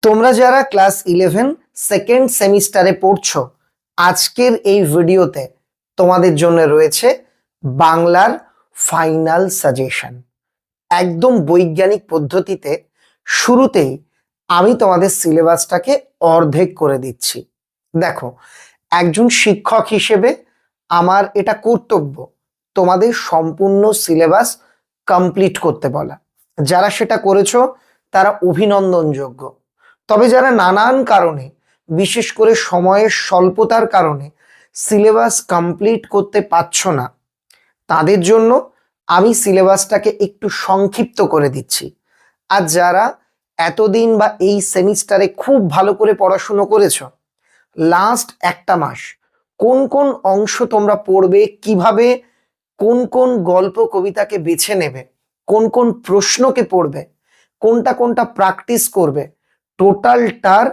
তোমরা যারা class 11 second সেমিস্টারে পড়ছো, আজকের এই ভিডিওতে তোমাদের জন্য রয়েছে বাংলার ফাইনাল সাজেশন। একদম বৈজ্ঞানিক পদ্ধতিতে শুরুতেই আমি তোমাদের সিলেবাসটাকে অর্ধেক করে দিচ্ছি। দেখো, একজন শিক্ষক হিসেবে আমার এটা কর্তব্য তোমাদের সম্পূর্ণ সিলেবাস কমপ্লিট করতে বলা। যারা সেটা করেছো তারা অভিনন্দনযোগ্য। তবে যারা নানান কারণে, বিশেষ করে সময়ের স্বল্পতার কারণে সিলেবাস কমপ্লিট করতে পারছো না, তাদের জন্য আমি সিলেবাসটাকে একটু সংক্ষিপ্ত করে দিচ্ছি। আর যারা এতদিন বা এই সেমিস্টারে খুব ভালো করে পড়াশুনো করেছো, লাস্ট একটা মাস কোন কোন অংশ তোমরা পড়বে, কিভাবে কোন কোন গল্প কবিতাকে বেছে নেবে, কোন কোন প্রশ্নকে পড়বে, কোনটা কোনটা প্র্যাকটিস করবে, টোটালটার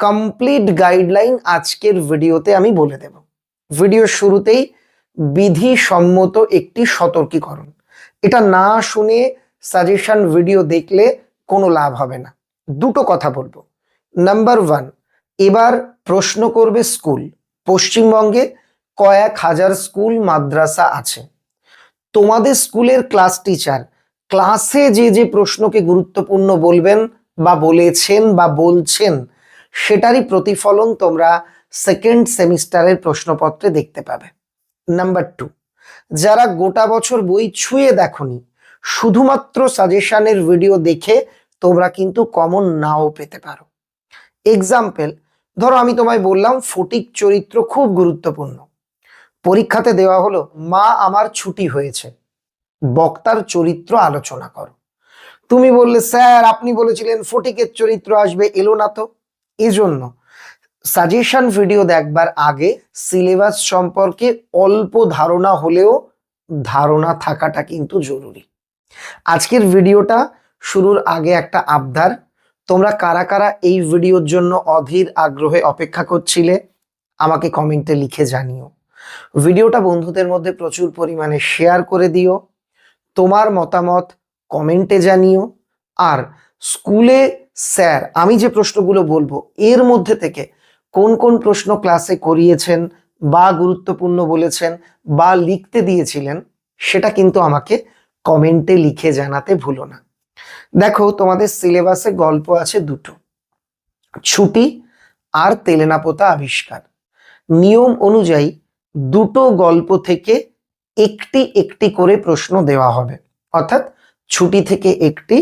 কমপ্লিট গাইডলাইন আজকের ভিডিওতে আমি বলে দেব। ভিডিওর শুরুতেই বিধিসম্মত একটি সতর্কীকরণ, এটা না শুনে সাজেশন ভিডিও দেখলে কোনো লাভ হবে না। দুটো কথা বলবো। নাম্বার 1, এবার প্রশ্ন করবে স্কুল। পশ্চিমবঙ্গে কয়েক হাজার স্কুল মাদ্রাসা আছে। তোমাদের স্কুলের ক্লাস টিচার ক্লাসে যে যে প্রশ্নকে গুরুত্বপূর্ণ বলবেন বা বলেছেন বা বলছেন, সেটারই প্রতিফলন তোমরা সেকেন্ড সেমিস্টারের প্রশ্নপত্রে দেখতে পাবে। নাম্বার 2, যারা গোটা বছর বই ছুঁয়ে দেখনি, শুধুমাত্র সাজেশনের ভিডিও দেখে তোমরা কিন্তু কমন নাও পেতে পারো। এক্সাম্পল, ধরো আমি তোমায় বললাম ফটিক চরিত্র খুব গুরুত্বপূর্ণ। পরীক্ষাতে দেওয়া হলো মা আমার ছুটি হয়েছে, বক্তার চরিত্র আলোচনা করো। তুমি বললে স্যার আপনি বলেছিলেন ফটিকের চরিত্র আসবে, এলো না তো। এজন্য সাজেশন ভিডিও দেখবার আগে সিলেবাস সম্পর্কে অল্প ধারণা হলেও ধারণা থাকাটা কিন্তু জরুরি। আজকের ভিডিওটা শুরুর আগে একটা আবদার, তোমরা কারা কারা এই ভিডিওর জন্য অধীর আগ্রহে অপেক্ষা করছিলে আমাকে কমেন্টে লিখে জানিও। ভিডিওটা বন্ধুদের মধ্যে প্রচুর পরিমাণে শেয়ার করে দিও, তোমার মতামত কমেন্টে জানিও। আর স্কুলে স্যার আমি যে প্রশ্নগুলো বলবো এর মধ্যে থেকে কোন কোন প্রশ্ন ক্লাসে করিয়েছেন বা গুরুত্বপূর্ণ বলেছেন বা লিখতে দিয়েছিলেন, সেটা কিন্তু আমাকে কমেন্টে লিখে জানাতে ভুলো না। দেখো, তোমাদের সিলেবাসে গল্প আছে দুটো, ছুটি আর তেলেনা পোতা আবিষ্কার। নিয়ম অনুযায়ী দুটো গল্প থেকে একটি একটি করে প্রশ্ন দেওয়া হবে, অর্থাৎ ছুটি থেকে একটি,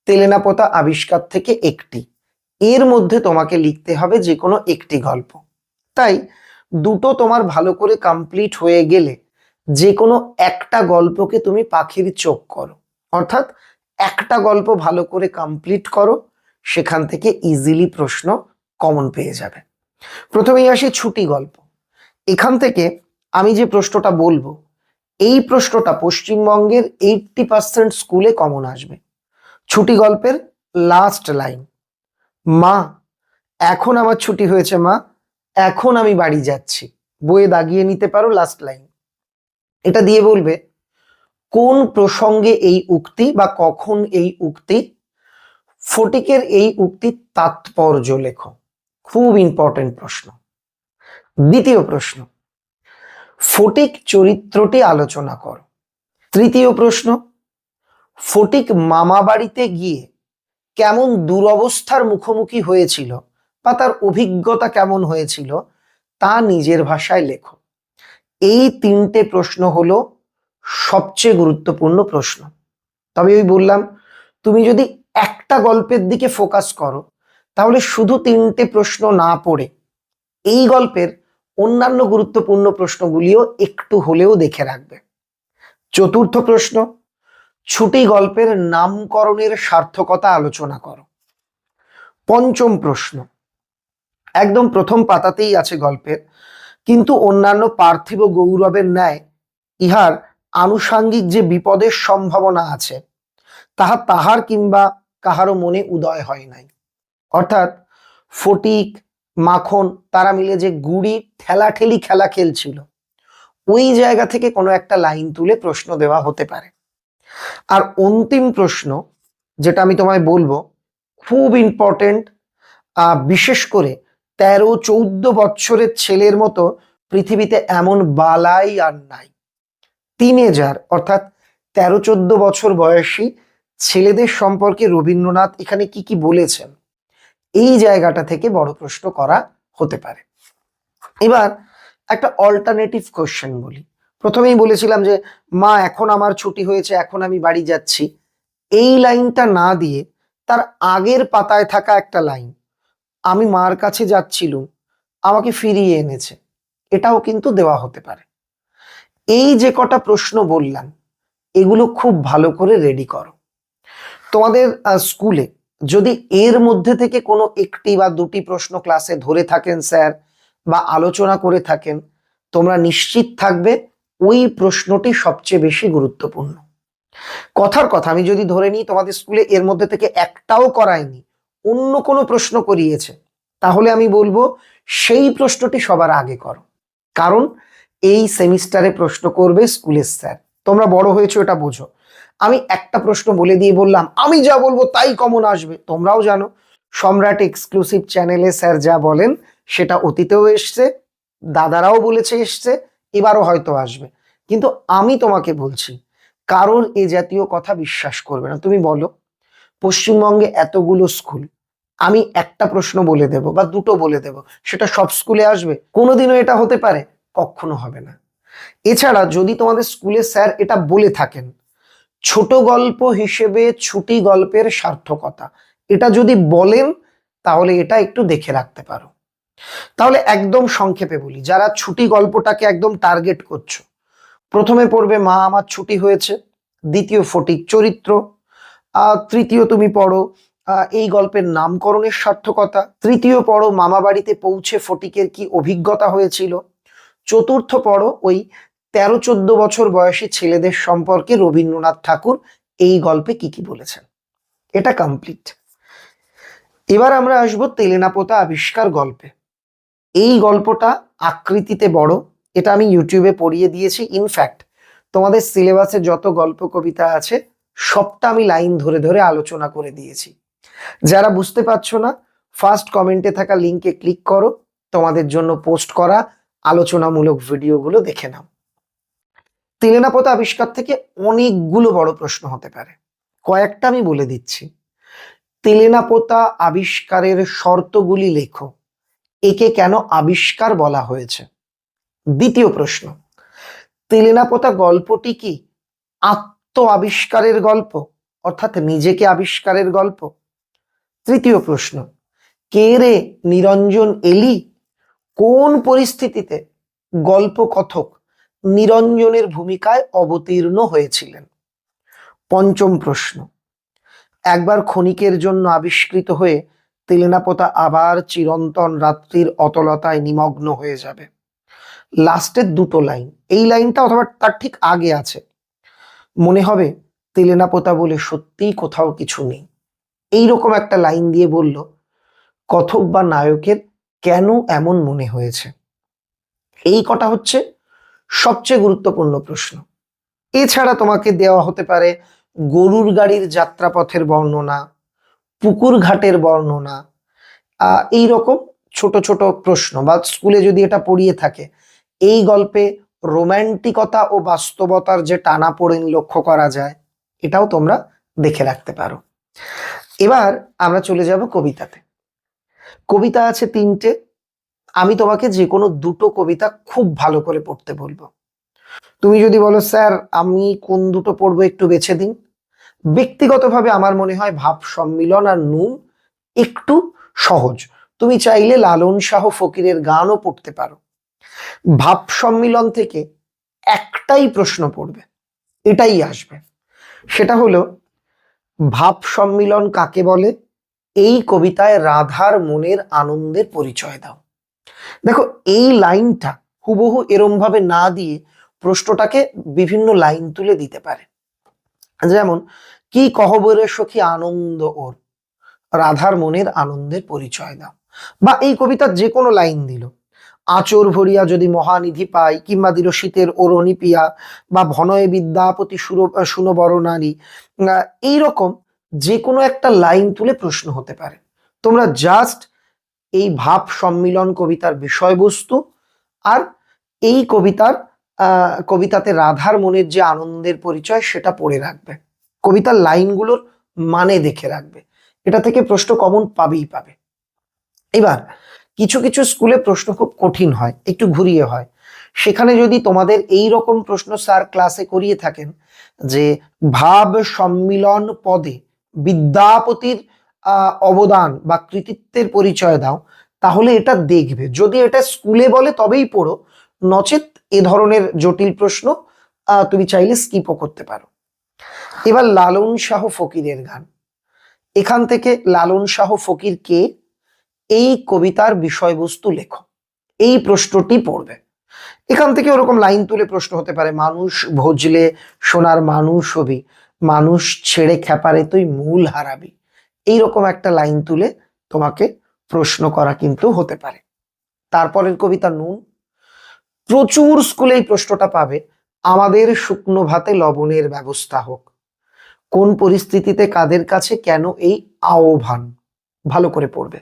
তেলেনা পোতা আবিষ্কার থেকে একটি। এর মধ্যে তোমাকে লিখতে হবে যে কোনো একটি গল্প। তাই দুটো তোমার ভালো করে কমপ্লিট হয়ে গেলে যে কোনো একটা গল্পকে তুমি পাখির চোখ করো, অর্থাৎ একটা গল্প ভালো করে কমপ্লিট করো, সেখান থেকে ইজিলি প্রশ্ন কমন পেয়ে যাবে। প্রথমেই আসি ছুটি গল্প। এখান থেকে আমি যে প্রশ্নটা বলবো, এই প্রশ্নটা পশ্চিমবঙ্গের 80% স্কুলে কমন আসবে। ছুটি গল্পের লাস্ট লাইন, মা এখন আমার ছুটি হয়েছে মা, এখন আমি বাড়ি যাচ্ছি, বইয়ে দাগিয়ে নিতে পারো লাস্ট লাইন। এটা দিয়ে বলবে কোন প্রসঙ্গে এই উক্তি বা কখন এই উক্তি, ফটিকের এই উক্তির তাৎপর্য লেখো। খুব ইম্পর্টেন্ট প্রশ্ন। দ্বিতীয় প্রশ্ন, ফটিক চরিত্রটি আলোচনা করো। তৃতীয় প্রশ্ন, ফটিক মামা বাড়িতে গিয়ে কেমন দুরবস্থার মুখোমুখি হয়েছিল বা তার অভিজ্ঞতা কেমন হয়েছিল তা নিজের ভাষায় লেখো। এই তিনটে প্রশ্ন হলো সবচেয়ে গুরুত্বপূর্ণ প্রশ্ন। তবে ওই বললাম, তুমি যদি একটা গল্পের দিকে ফোকাস করো তাহলে শুধু তিনটে প্রশ্ন না পড়ে এই গল্পের অন্যান্য গুরুত্বপূর্ণ প্রশ্নগুলিও একটু হলেও দেখে রাখবে। চতুর্থ প্রশ্ন, ছুটি গল্পের নামকরণের সার্থকতা আলোচনা করো। পঞ্চম প্রশ্ন, একদম প্রথম পাতাতেই আছে গল্পের, কিন্তু অন্যান্য পার্থিব গৌরবের ন্যায় ইহার আনুষাঙ্গিক যে বিপদের সম্ভাবনা আছে তাহা তাহার কিংবা কাহারও মনে উদয় হয় নাই। অর্থাৎ ফটিক মাখন তারা মিলে যে গুড়ি ঠেলাঠেলি খেলা খেলছিল, ওই জায়গা থেকে কোনো একটা লাইন তুলে প্রশ্ন দেওয়া হতে পারে। আর অন্তিম প্রশ্ন যেটা আমি তোমায় বলবো, খুব ইম্পর্টেন্ট, বিশেষ করে 13-14 বছরের ছেলের মতো পৃথিবীতে এমন বালাই আর নাই। টিনেজার অর্থাৎ 13-14 বছর বয়সী ছেলেদের সম্পর্কে রবীন্দ্রনাথ এখানে কি কি বলেছেন, এই জায়গাটা থেকে বড় প্রশ্ন করা হতে পারে। এবার একটা অল্টারনেটিভ কোশ্চেন বলি। প্রথমেই বলেছিলাম যে মা এখন আমার ছুটি হয়েছে, এখন আমি বাড়ি যাচ্ছি। এই লাইনটা না দিয়ে তার আগের পাতায় থাকা একটা লাইন, আমি মার কাছে যাচ্ছিলুম, আমাকে ফিরিয়ে এনেছে, এটাও কিন্তু দেওয়া হতে পারে। এই যে কটা প্রশ্ন বললাম, এগুলো খুব ভালো করে রেডি করো। তোমাদের স্কুলে যদি এর মধ্যে থেকে কোনো একটি বা দুটি প্রশ্ন ক্লাসে ধরে থাকেন স্যার বা আলোচনা করে থাকেন, তোমরা নিশ্চিত থাকবে ওই প্রশ্নটি সবচেয়ে বেশি গুরুত্বপূর্ণ। কথার কথা, আমি যদি ধরে নিই তোমাদের স্কুলে এর মধ্যে থেকে একটাও করায়নি, অন্য কোনো প্রশ্ন করিয়েছে, তাহলে আমি বলবো সেই প্রশ্নটি সবার আগে করো। কারণ এই সেমিস্টারে প্রশ্ন করবে স্কুলের স্যার, তোমরা বড় হয়েছো এটা বোঝো। আমি একটা প্রশ্ন বলে দিয়ে বললাম আমি যা বলবো তাই কমন আসবে, তোমরাও জানো সম্রাট এক্সক্লুসিভ চ্যানেলে স্যার যা বলেন সেটা অতীতেও এসছে, দাদারাও বলেছে এসছে, এবারও হয়তো আসবে। কিন্তু আমি তোমাকে বলছি, কারোর এ জাতীয় কথা বিশ্বাস করবে না। তুমি বলো পশ্চিমবঙ্গে এতগুলো স্কুল, আমি একটা প্রশ্ন বলে দেব বা দুটো বলে দেব, সেটা সব স্কুলে আসবে? কোনোদিনও এটা হতে পারে? কখনো হবে না। এছাড়া যদি তোমাদের স্কুলে স্যার এটা বলে থাকেন, ছোট গল্প হিসেবে ছুটি গল্পের সার্থকতা, এটা যদি বলেন তাহলে এটা একটু দেখে রাখতে পারো। তাহলে একদম সংক্ষেপে বলি, যারা ছুটি গল্পটাকে একদম টার্গেট করছো, প্রথমে পড়বে মা আমার ছুটি হয়েছে, দ্বিতীয় ফটিক চরিত্র, তৃতীয় তুমি পড়ো এই গল্পের নামকরণের সার্থকতা, তৃতীয় পড়ো মামা বাড়িতে পৌঁছে ফটিকের কি অভিজ্ঞতা হয়েছিল, চতুর্থ পড়ো ওই 13-14 বছর বয়সী ছেলেদের সম্পর্কে রবীন্দ্রনাথ ঠাকুর এই গল্পে কি কি বলেছেন। এটা কমপ্লিট। এবার আমরা আসবো তেলেনা পোতা আবিষ্কার গল্পে। এই গল্পটা আকৃতিতে বড়, এটা আমি ইউটিউবে পড়িয়ে দিয়েছি। ইনফ্যাক্ট তোমাদের সিলেবাসে যত গল্প কবিতা আছে সবটা আমি লাইন ধরে ধরে আলোচনা করে দিয়েছি। যারা বুঝতে পারছো না, ফার্স্ট কমেন্টে থাকা লিঙ্কে ক্লিক করো, তোমাদের জন্য পোস্ট করা আলোচনামূলক ভিডিওগুলো দেখে নাও। তেলেনা পোতা আবিষ্কার থেকে অনেকগুলো বড় প্রশ্ন হতে পারে, কয়েকটা আমি বলে দিচ্ছি। তেলেনা পোতা আবিষ্কারের শর্তগুলি লেখো, একে কেন আবিষ্কার বলা হয়েছে? দ্বিতীয় প্রশ্ন, তেলেনা পোতা গল্পটি কি আত্ম আবিষ্কারের গল্প, অর্থাৎ নিজেকে আবিষ্কারের গল্প? তৃতীয় প্রশ্ন, কে রে নিরঞ্জন এলি, কোন পরিস্থিতিতে গল্প কথক নিরঞ্জনের ভূমিকায় অবতীর্ণ হয়েছিলেন? পঞ্চম প্রশ্ন, একবার ক্ষণিকের জন্য আবিষ্কৃত হয়ে তেলেনা পোতা আবার চিরন্তন রাত্রির অতলতায় নিমগ্ন হয়ে যাবে। লাস্টের দুটো লাইন, এই লাইনটা অথবা তার ঠিক আগে আছে, মনে হবে তেলেনা পোতা বলে সত্যিই কোথাও কিছু নেই, এইরকম একটা লাইন দিয়ে বলল কথক বা নায়কের কেন এমন মনে হয়েছে। এই কটা হচ্ছে সবচেয়ে গুরুত্বপূর্ণ প্রশ্ন। এছাড়া তোমাকে দেওয়া হতে পারে গরুর গাড়ির যাত্রাপথের বর্ণনা, পুকুর ঘাটের বর্ণনা, এইরকম ছোট ছোট প্রশ্ন, বা স্কুলে যদি এটা পড়িয়ে থাকে এই গল্পে রোম্যান্টিকতা ও বাস্তবতার যে টানাপোড়েন লক্ষ্য করা যায়, এটাও তোমরা দেখে রাখতে পারো। এবার আমরা চলে যাব কবিতাতে। কবিতা আছে 3টে, আমি তোমাকে যে কোনো দুটো কবিতা খুব ভালো করে পড়তে বলবো। তুমি যদি বলো স্যার আমি কোন দুটো পড়বো একটু বেছে দিন, ব্যক্তিগতভাবে আমার মনে হয় ভাব সম্মিলন আর নুন একটু সহজ, তুমি চাইলে লালন শাহ ফকিরের গানও পড়তে পারো। ভাব সম্মিলন থেকে একটাই প্রশ্ন পড়বে, এটাই আসবে, সেটা হলো ভাব সম্মিলন কাকে বলে, এই কবিতায় রাধার মনের আনন্দের পরিচয় দাও। দেখো এই লাইনটা হুবহু এরম ভাবে না দিয়ে প্রশ্নটাকে বিভিন্ন লাইন তুলে দিতে পারে, যেমন কি কহবরে সখী আনন্দ ওর, রাধার মনের আনন্দের পরিচয় দাও। বা এই কবিতার যে কোনো লাইন দিল, আচর ভরিয়া যদি মহানিধি পাই, কিংবা দিল শীতের ওরণি পিয়া, বা ভনয়ে বিদ্যাপতি শুনো বড় নারী, এইরকম যে কোনো একটা লাইন তুলে প্রশ্ন হতে পারে। তোমরা জাস্ট এই ভাব সম্মিলন কবিতার বিষয়বস্তু, আর এই কবিতাতে রাধার মনের যে আনন্দের পরিচয় সেটা পড়ে রাখবে। কবিতার লাইনগুলোর মানে দেখে রাখবে। এটা থেকে প্রশ্ন কমন পাবেই পাবে। এবার কিছু কিছু স্কুলে প্রশ্ন খুব কঠিন হয়, একটু ঘুরিয়ে হয়। সেখানে যদি তোমাদের এই রকম প্রশ্ন স্যার ক্লাসে করিয়ে থাকেন যে ভাব সম্মিলন পদে বিদ্যাপতির অবদান বা কৃতিত্বের পরিচয় দাও, তাহলে এটা দেখবে। যদি এটা স্কুলে বলে তবেই পড়ো, নচেত এ ধরনের জটিল প্রশ্ন তুমি চাইলে স্কিপও করতে পারো। এবার লালন শাহ ফকিরের গান। এখান থেকে লালন শাহ ফকির কে, এই কবিতার বিষয়বস্তু লেখো, এই প্রশ্নটি পড়বে। এখান থেকে ওরকম লাইন তুলে প্রশ্ন হতে পারে, মানুষ ভজলে সোনার মানুষ হবি, মানুষ ছেড়ে খেপারে তুই মূল হারাবি। এইরকম একটা লাইন তুলে তোমাকে প্রশ্ন করা কিন্তু হতে পারে। তারপরের কবিতা নুন। প্রচুর স্কুলে এই প্রশ্নটা পাবে, আমাদের শুকনো ভাতে লবণের ব্যবস্থা হোক। কোন পরিস্থিতিতে, কাদের কাছে, কেন এই আহ্বান, ভালো করে পড়বে।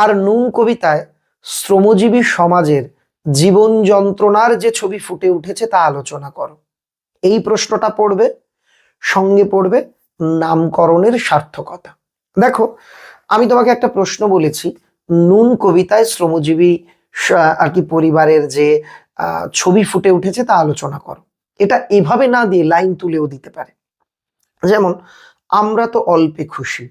আর নুন কবিতায় শ্রমজীবী সমাজের জীবন যন্ত্রণার যে ছবি ফুটে উঠেছে তা আলোচনা করো, এই প্রশ্নটা পড়বে। সঙ্গে পড়বে নামকরণের সার্থকতা। দেখো, আমি তোমাকে একটা প্রশ্ন বলেছি, নুন কবিতায় শ্রমজীবী আর কি পরিবারের যে ছবি ফুটে উঠেছে তা আলোচনা করো। এটা এভাবে না দিয়ে লাইন তুলেও দিতে পারে। যেমন, আমরা তো অল্পে খুশি,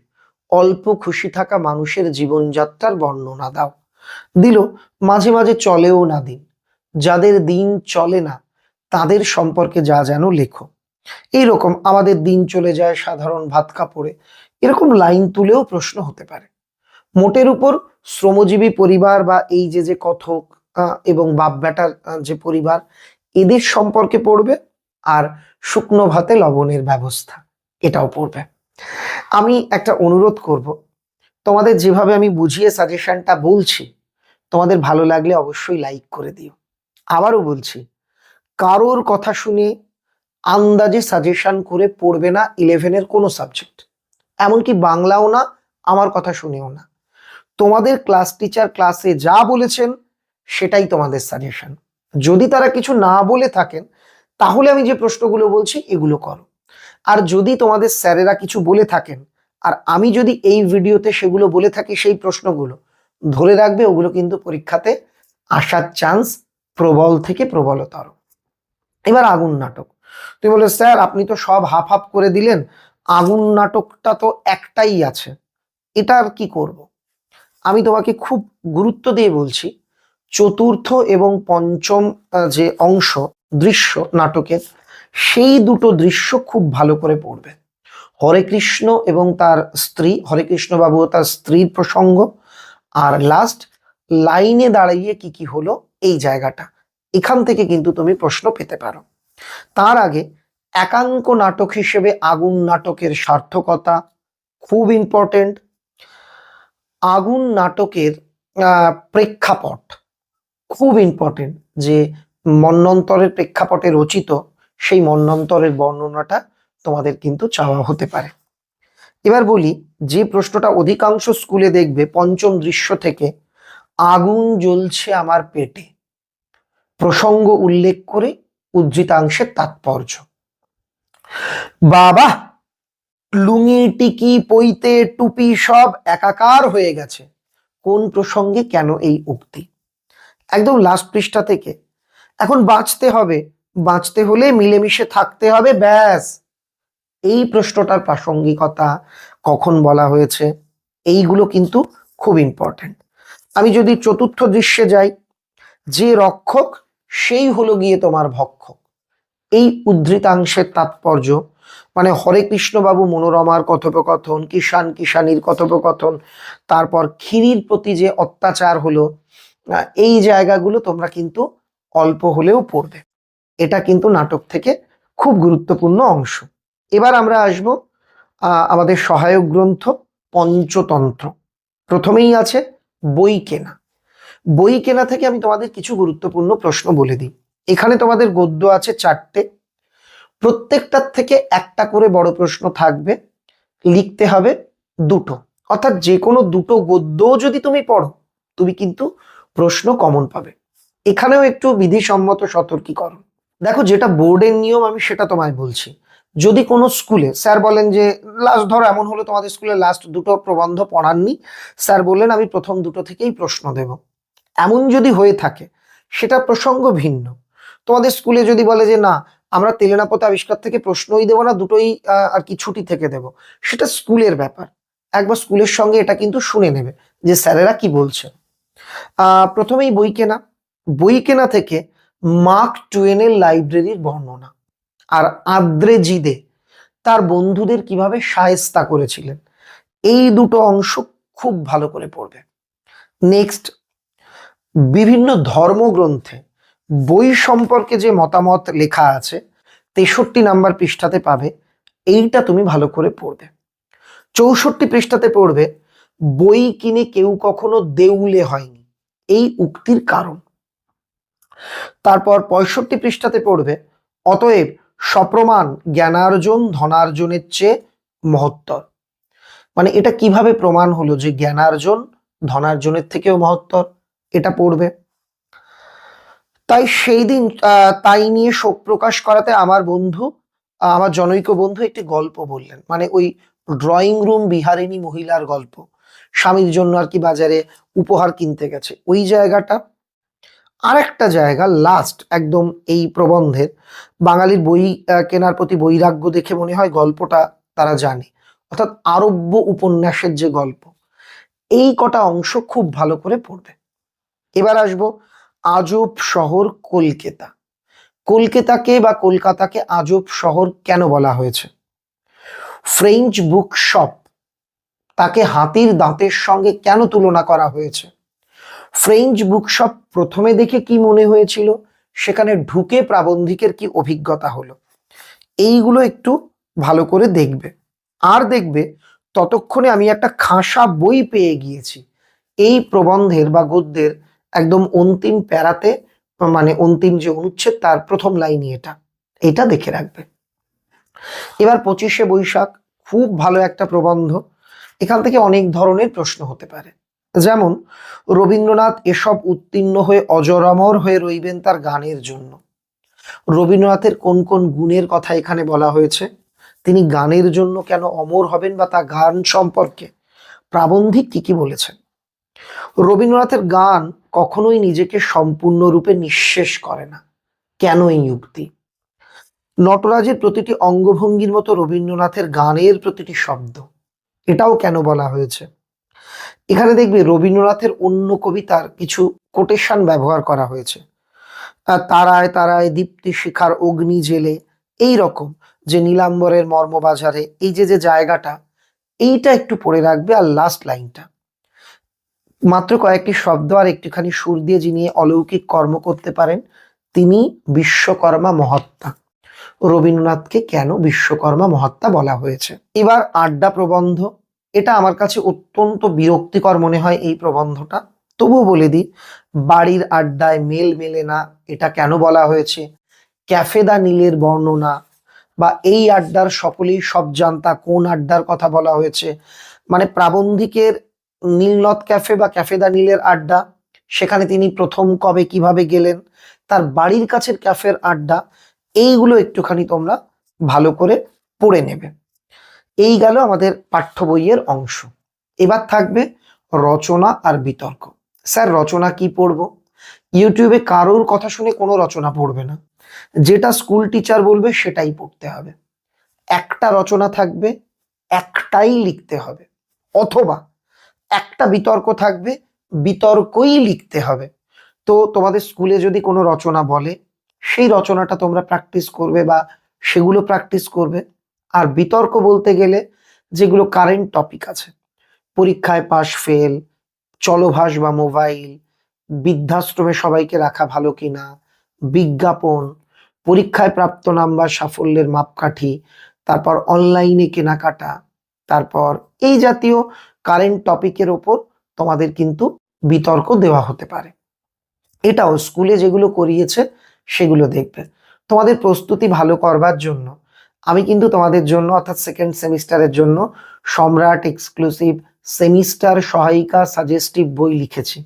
অল্প খুশি থাকা মানুষের জীবনযাত্রার বর্ণনা দাও। দিল মাঝে মাঝে চলেও না দিন, যাদের দিন চলে না তাদের সম্পর্কে যা যেন লেখো। এইরকম আমাদের দিন চলে যায় সাধারণ ভাত কাপড়ে, এরকম লাইন তুলেও প্রশ্ন হতে পারে। মোটের উপর শ্রমজীবী পরিবার বা এই যে যে কথক এবং বাপ বেটার যে পরিবার, এদের সম্পর্কে পড়বে। আর শুকনো ভাতে লবণের ব্যবস্থা, এটাও পড়বে। আমি একটা অনুরোধ করব, তোমাদের যেভাবে আমি বুঝিয়ে সাজেশনটা বলছি, তোমাদের ভালো লাগলে অবশ্যই লাইক করে দিও। আবারও বলছি, কারোর কথা শুনে আন্দাজে সাজেশন করে পড়বে না 11-এর কোনো সাবজেক্ট, এমনকি বাংলাও না, আমার কথা শুনেও না। তোমাদের ক্লাস টিচার ক্লাসে যা বলেছেন সেটাই তোমাদের সাজেশন। যদি তারা কিছু না বলে থাকেন, তাহলে আমি যে প্রশ্নগুলো বলছি এগুলো করো। আর যদি তোমাদের স্যারেরা কিছু বলে থাকেন আর আমি যদি এই ভিডিওতে সেগুলো বলে থাকি, সেই প্রশ্নগুলো ধরে রাখবে, ওগুলো কিন্তু পরীক্ষাতে আসার চান্স প্রবল থেকে প্রবলতর। এবার আগুন নাটক। তুমি বলে, স্যার আপনি তো সব হাফ হাফ করে দিলেন, আগুন নাটকটা তো একটাই আছে, এটা আর কি করব? আমি তোমাকে খুব গুরুত্ব দিয়ে বলছি, চতুর্থ এবং পঞ্চম যে অংশ দৃশ্য নাটকের, সেই দুটো দৃশ্য খুব ভালো করে পড়বে। হরে কৃষ্ণ এবং তার স্ত্রী, হরে কৃষ্ণ বাবু ও তার স্ত্রীর প্রসঙ্গ, আর লাস্ট লাইনে দাঁড়িয়ে কি কি হলো, এই জায়গাটা, এখান থেকে কিন্তু তুমি প্রশ্ন পেতে পারো। তার আগে একাঙ্ক নাটক হিসেবে আগুন নাটকের সার্থকতা খুব ইম্পর্টেন্ট। আগুন নাটকের প্রেক্ষাপট খুব ইম্পর্টেন্ট, যে মন্বন্তরের প্রেক্ষাপটে রচিত, সেই মন্বন্তরের বর্ণনাটা তোমাদের কিন্তু চাওয়া হতে পারে। এবার বলি, যে প্রশ্নটা অধিকাংশ স্কুলে দেখবে পঞ্চম দৃশ্য থেকে, আগুন জ্বলছে আমার পেটে, প্রসঙ্গ উল্লেখ করে উদ্ধৃতাংশের তাৎপর্য। বাবা, লুঙ্গি টিকি পইতে টুপি সব একাকার হয়ে গেছে, কোন প্রসঙ্গে, কেন এই উক্তি? একদম লাস্ট পৃষ্ঠা থেকে। এখন বাঁচতে হবে, বাঁচতে হলে মিলেমিশে থাকতে হবে, ব্যাস। এই প্রশ্নটার প্রাসঙ্গিকতা, কখন বলা হয়েছে, এইগুলো কিন্তু খুব ইম্পর্টেন্ট। আমি যদি চতুর্থ দৃশ্যে যাই, যে রক্ষক সেই হলো গিয়ে তোমার ভক্ষক, এই উদ্ধৃতাংশের তাৎপর্য, মানে হরে কৃষ্ণ বাবু মনোরমার কথোপকথন, কিষান কিষানির কথোপকথন, তারপর ক্ষীরির প্রতি যে অত্যাচার হলো, এই জায়গাগুলো তোমরা কিন্তু অল্প হলেও পড়বে। এটা কিন্তু নাটক থেকে খুব গুরুত্বপূর্ণ অংশ। এবার আমরা আসব আমাদের সহায়ক গ্রন্থ পঞ্চতন্ত্র। প্রথমেই আছে বই কেনা। বই কেনা থেকে আমি তোমাদের কিছু গুরুত্বপূর্ণ প্রশ্ন বলে দিই। এখানে তোমাদের গদ্য আছে 4টে, প্রত্যেকটার থেকে একটা করে বড় প্রশ্ন থাকবে, লিখতে হবে 2টো। অর্থাৎ যে কোনো 2টো গদ্য যদি তুমি পড়ো তুমি কিন্তু প্রশ্ন কমন পাবে। এখানেও একটু বিধিসম্মত সতর্কীকরণ। দেখো, যেটা বোর্ডের নিয়ম আমি সেটা তোমায় বলছি। যদি কোনো স্কুলে স্যার বলেন যে লাস্ট, ধরো এমন হলো তোমাদের স্কুলে লাস্ট দুটো প্রবন্ধ পড়াননি, স্যার বললেন আমি প্রথম দুটো থেকেই প্রশ্ন দেব, এমন যদি হয়ে থাকে সেটা প্রসঙ্গ ভিন্ন। তোমাদের স্কুলে যদি বলে যে না, আমরা তেলেনাপোতা আবিষ্কার থেকে প্রশ্নই দেবো না, দুটোই আর কি ছুটি থেকে দেব, সেটা স্কুলের ব্যাপার। একবার স্কুলের সঙ্গে এটা কিন্তু শুনে নেবে যে স্যারেরা কি বলছে। প্রথমেই বই কেনা থেকে মার্ক টুয়েনের লাইব্রেরির বর্ণনা, আর আদ্রে জিদে তার বন্ধুদের কিভাবে শায়েস্তা করেছিলেন, এই দুটো অংশ খুব ভালো করে পড়বে। নেক্সট, বিভিন্ন ধর্মগ্রন্থে বই সম্পর্কে যে মতামত লেখা আছে 63 নাম্বার পৃষ্ঠাতে পাবে, এইটা তুমি ভালো করে পড়বে। 64 পৃষ্ঠাতে পড়বে বই কিনে কেউ কখনো দেউলে হয়নি, এই উক্তির কারণ। তারপর 65 পৃষ্ঠাতে পড়বে অতএব সপ্রমাণ জ্ঞানার্জন ধনার্জনের চেয়ে মহত্তর। মানে এটা কিভাবে প্রমাণ হলো যে জ্ঞানার্জন ধনার্জনের থেকেও মহত্তর, এটা পড়বে। তাই সেই দিন তাই নিয়ে শোক প্রকাশ করাতে আমার বন্ধু, আমার জনৈক বন্ধু একটি গল্প বললেন, মানে ওই ড্রয়িং রুম বিহারিণী মহিলার গল্প, স্বামীর জন্য আর কি বাজারে উপহার কিনতে গেছে ওই জায়গাটা। আর একটা জায়গা লাস্ট একদম এই প্রবন্ধের, বাঙালির বই কেনার প্রতি বৈরাগ্য দেখে মনে হয় গল্পটা তারা জানে, অর্থাৎ আরব্য উপন্যাসের যে গল্প, এই কটা অংশ খুব ভালো করে পড়বে। এবার আসবো আজব শহর কলকাতা। কলকাতাকে বা কলকাতাকে আজব শহর কেন বলা হয়েছে? ফ্রেঞ্চ বুক শপ, তাকে হাতির দাঁতের সঙ্গে কেন তুলনা করা হয়েছে? ফ্রেঞ্চ বুকশপ প্রথমে দেখে কি মনে হয়েছিল, সেখানে ঢুকে প্রাবন্ধিকের কি অভিজ্ঞতা হলো, এইগুলো একটু ভালো করে দেখবে। আর দেখবে ততক্ষণে আমি একটা খাসা বই পেয়ে গিয়েছি এই প্রবন্ধের বা গদ্যের একদম অন্তিম প্যারাতে, মানে অন্তিম যে অনুচ্ছেদ তার প্রথম লাইনই এটা দেখে রাখবে। এবার 25শে বৈশাখ, খুব ভালো একটা প্রবন্ধ। এখান থেকে অনেক ধরনের প্রশ্ন হতে পারে, যেমন রবীন্দ্রনাথ এসব উত্তীর্ণ হয়ে অজরামর হয়ে রইবেন তার গানের জন্য। রবীন্দ্রনাথের কোন কোন গুণের কথা এখানে বলা হয়েছে, তিনি গানের জন্য কেন অমর হবেন বা তার গান সম্পর্কে প্রাবন্ধিক কি কি বলেছেন। রবীন্দ্রনাথের গান কখনোই নিজেকে সম্পূর্ণরূপে নিঃশেষ করে না, কেন এই যুক্তি। নটরাজের প্রতিটি অঙ্গভঙ্গির মতো রবীন্দ্রনাথের গানের প্রতিটি শব্দ, এটাও কেন বলা হয়েছে। এখানে দেখবে রবীন্দ্রনাথের অন্য কবিতার কিছু কোটেশন ব্যবহার করা হয়েছে, তারায় তারায় দীপ্তি শিখার অগ্নি জেলে, এই রকম যে নীলাম্বরের মর্মবাজারে, এই যে যে জায়গাটা, এইটা একটু পড়ে রাখবে। আর লাস্ট লাইনটা মাত্র কয়েকটি শব্দ আর একটুখানি সুর দিয়ে যিনি অলৌকিক কর্ম করতে পারেন তিনি বিশ্বকর্মা মহাত্মা। রবীন্দ্রনাথকে কেন বিশ্বকর্মা মহাত্মা বলা হয়েছে। এবার আড্ডা প্রবন্ধ, এটা আমার কাছে অত্যন্ত বিরক্তিকর মনে হয় এই প্রবন্ধটা, তবুও বলে দিই। বাড়ির আড্ডায় মেল মেলে না, এটা কেন বলা হয়েছে। ক্যাফেদা নীলের বর্ণনা, বা এই আড্ডার সকলেই সব জানতা, কোন আড্ডার কথা বলা হয়েছে। মানে প্রাবন্ধিকের নীলনদ ক্যাফে বা ক্যাফেদা নীলের আড্ডা, সেখানে তিনি প্রথম কবে কিভাবে গেলেন, তার বাড়ির কাছের ক্যাফের আড্ডা, এইগুলো একটুখানি তোমরা ভালো করে পড়ে নেবে। এই গেল আমাদের পাঠ্য বইয়ের অংশ। এবার থাকবে রচনা আর বিতর্ক। স্যার রচনা কি পড়বো? ইউটিউবে কারোর কথা শুনে কোনো রচনা পড়বে না, যেটা স্কুল টিচার বলবে সেটাই পড়তে হবে। একটা রচনা থাকবে, একটাই লিখতে হবে, অথবা একটা বিতর্ক থাকবে, বিতর্কই লিখতে হবে। তো তোমাদের স্কুলে যদি কোনো রচনা বলে সেই রচনাটা তোমরা প্র্যাকটিস করবে বা সেগুলো প্র্যাকটিস করবে। আর বিতর্ক বলতে গেলে যেগুলো কারেন্ট টপিক আছে, পরীক্ষায় পাস ফেল, চলভাস বা মোবাইল, বৃদ্ধাশ্রমে সবাইকে রাখা ভালো কিনা, বিজ্ঞাপন, পরীক্ষায় প্রাপ্ত নাম্বার সাফল্যের মাপকাঠি, তারপর অনলাইনে কেনাকাটা, তারপর এই জাতীয় কারেন্ট টপিকের ওপর তোমাদের কিন্তু বিতর্ক দেওয়া হতে পারে। এটাও স্কুলে যেগুলো করিয়েছে সেগুলো দেখবে। তোমাদের প্রস্তুতি ভালো করবার জন্য আমি কিন্তু তোমাদের জন্য অর্থাৎ সেকেন্ড সেমিস্টারের জন্য সম্রাট এক্সক্লুসিভ সেমিস্টার সহায়িকা সাজেস্টিভ বই লিখেছি।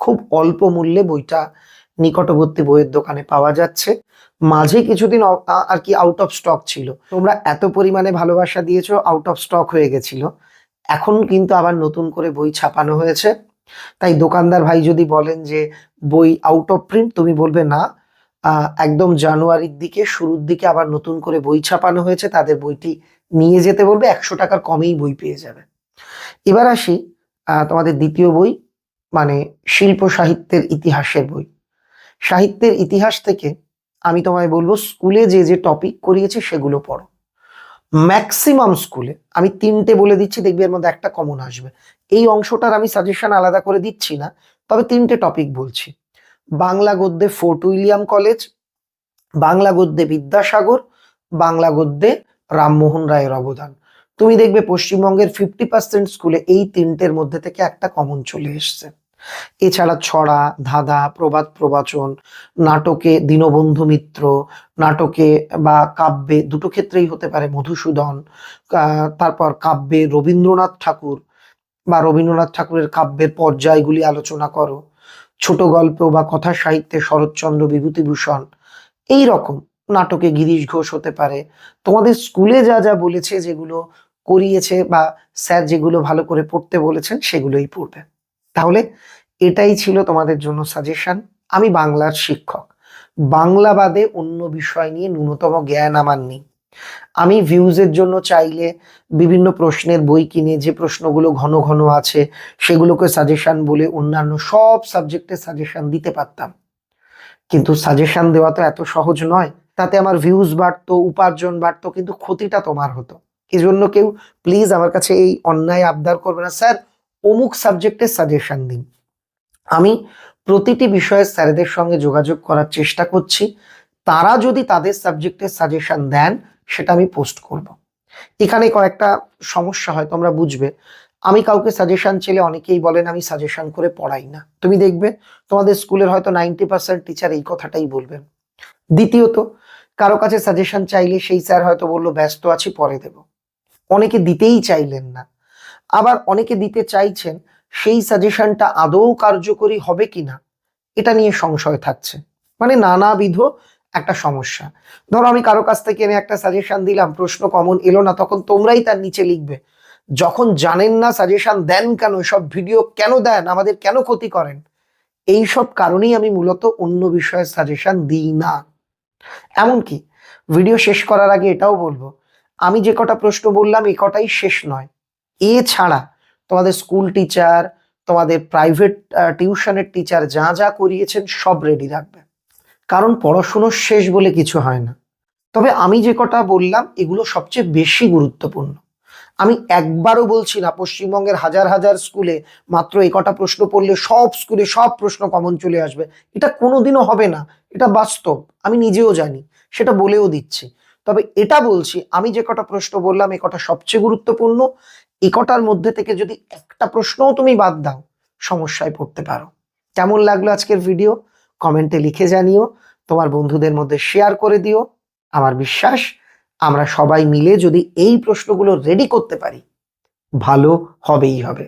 খুব অল্প মূল্যে বইটা নিকটবর্তী বইয়ের দোকানে পাওয়া যাচ্ছে। মাঝে কিছুদিন আর কি আউট অফ স্টক ছিল, তোমরা এত পরিমাণে ভালোবাসা দিয়েছো, আউট অফ স্টক হয়ে গেছিল। এখন কিন্তু আবার নতুন করে বই ছাপানো হয়েছে। তাই দোকানদার ভাই যদি বলেন যে বই আউট অফ প্রিন্ট, তুমি বলবে না, একদম জানুয়ারির দিকে শুরুর দিকে আবার নতুন করে বই ছাপানো হয়েছে, তাদের বইটি নিয়ে যেতে বলবে, 100 টাকার কমেই বই পেয়ে যাবে। এবার আসি তোমাদের দ্বিতীয় বই, মানে শিল্প সাহিত্যের ইতিহাসের বই। সাহিত্যের ইতিহাস থেকে আমি তোমায় বলবো স্কুলে যে যে টপিক করিয়েছে সেগুলো পড়ো। ম্যাক্সিমাম স্কুলে আমি 3টে বলে দিচ্ছি, দেখবি এর মধ্যে একটা কমন আসবে। এই অংশটার আমি সাজেশন আলাদা করে দিচ্ছি না, তবে 3টে টপিক বলছি। বাংলা গদ্যে ফোর্ট উইলিয়াম কলেজ, বাংলা গদ্যে বিদ্যাসাগর, বাংলা গদ্যে রামমোহন রায়ের অবদান। তুমি দেখবে পশ্চিমবঙ্গের 50% স্কুলে এই 3টের মধ্যে থেকে একটা কমন চলে এসছে। এছাড়া ছড়া, ধাঁধা, প্রবাদ প্রবচন, নাটকে দীনবন্ধু মিত্র, নাটকে বা কাব্যে, দুটো ক্ষেত্রেই হতে পারে মধুসূদন, তারপর কাব্যে রবীন্দ্রনাথ ঠাকুর বা রবীন্দ্রনাথ ঠাকুরের কাব্যের পর্যায়গুলি আলোচনা করো। ছোট গল্প বা কথা সাহিত্যে শরৎচন্দ্র বিভূতিভূষণ, এই রকম। নাটকে গিরিশ ঘোষ হতে পারে। তোমাদের স্কুলে যা যা বলেছে, যেগুলো করিয়েছে বা স্যার যেগুলো ভালো করে পড়তে বলেছেন সেগুলোই পড়বে। তাহলে এটাই ছিল তোমাদের জন্য সাজেশন। আমি বাংলার শিক্ষক, বাংলা বাদে অন্য বিষয় নিয়ে ন্যূনতম জ্ঞান আমার নেই। আমি ভিউজের জন্য চাইলে বিভিন্ন প্রশ্নের বই কিনে যে প্রশ্নগুলো ঘন ঘন আছে সেগুলোকে সাজেশন বলে অন্যান্য সব সাবজেক্টের সাজেশন দিতে পারতাম, কিন্তু সাজেশন দেওয়া তো এত সহজ নয়। তাতে আমার ভিউজ বাড়তো, উপার্জন বাড়তো, কিন্তু ক্ষতিটা তোমার হতো। এই জন্য কেউ প্লিজ আমার কাছে এই অন্যায় আবদার করবে না, স্যার অমুক সাবজেক্টের সাজেশন দিন। আমি প্রতিটি বিষয়ের স্যারেদের সঙ্গে যোগাযোগ করার চেষ্টা করছি। তারা যদি তাদের সাবজেক্টের সাজেশন দেন সেটা আমি পোস্ট করব। এখানে কয়েকটা সমস্যা হয়, তোমরা বুঝবে। আমি কাউকে সাজেশন চাইলে অনেকেই বলেন আমি সাজেশন করে পড়াই না। তুমি দেখবে তোমাদের স্কুলের হয়তো 90% টিচার এই কথাটাই বলবেন। দ্বিতীয়ত, কারো কাছে সাজেশন চাইলে সেই স্যার হয়তো বললো ব্যস্ত আছি, পরে দেব। অনেকে দিতেই চাইলেন না। আবার অনেকে দিতে চাইছেন, সেই সাজেশনটা আদৌ কার্যকরী হবে কিনা এটা নিয়ে সংশয় থাকছে। মানে নানাবিধ একটা সমস্যা। ধরো আমি কারো কাছ থেকে এনে একটা সাজেশন দিলাম, প্রশ্ন কমন এলো না, তখন তোমরাই তার নিচে লিখবে, যখন জানেন না সাজেশন দেন কেন, সব ভিডিও কেন দেন, আমাদের কেন ক্ষতি করেন। এই সব কারণেই আমি মূলত অন্য বিষয়ের সাজেশন দিই না। এমনকি ভিডিও শেষ করার আগে এটাও বলবো, আমি যে কটা প্রশ্ন বললাম এই কটাই শেষ নয়। এছাড়া তোমাদের স্কুল টিচার, তোমাদের প্রাইভেট টিউশনের টিচার যা যা করিয়েছেন সব রেডি রাখবে, কারণ পড়াশুনোর শেষ বলে কিছু হয় না। তবে আমি যে কটা বললাম এগুলো সবচেয়ে বেশি গুরুত্বপূর্ণ। আমি একবারও বলছি না পশ্চিমবঙ্গের হাজার হাজার স্কুলে মাত্র এই কটা প্রশ্ন পড়লে সব স্কুলে সব প্রশ্ন কমন চলে আসবে। এটা কোনোদিনও হবে না, এটা বাস্তব, আমি নিজেও জানি, সেটা বলেও দিচ্ছি। তবে এটা বলছি, আমি যে কটা প্রশ্ন বললাম এ কটা সবচেয়ে গুরুত্বপূর্ণ। এ কটার মধ্যে থেকে যদি একটা প্রশ্নও তুমি বাদ দাও, সমস্যায় পড়তে পারো। কেমন লাগলো আজকের ভিডিও কমেন্টে লিখে জানিও, তোমার বন্ধুদের মধ্যে শেয়ার করে দিও। আমার বিশ্বাস আমরা সবাই মিলে যদি এই প্রশ্নগুলো রেডি করতে পারি, ভালো হবেই হবে।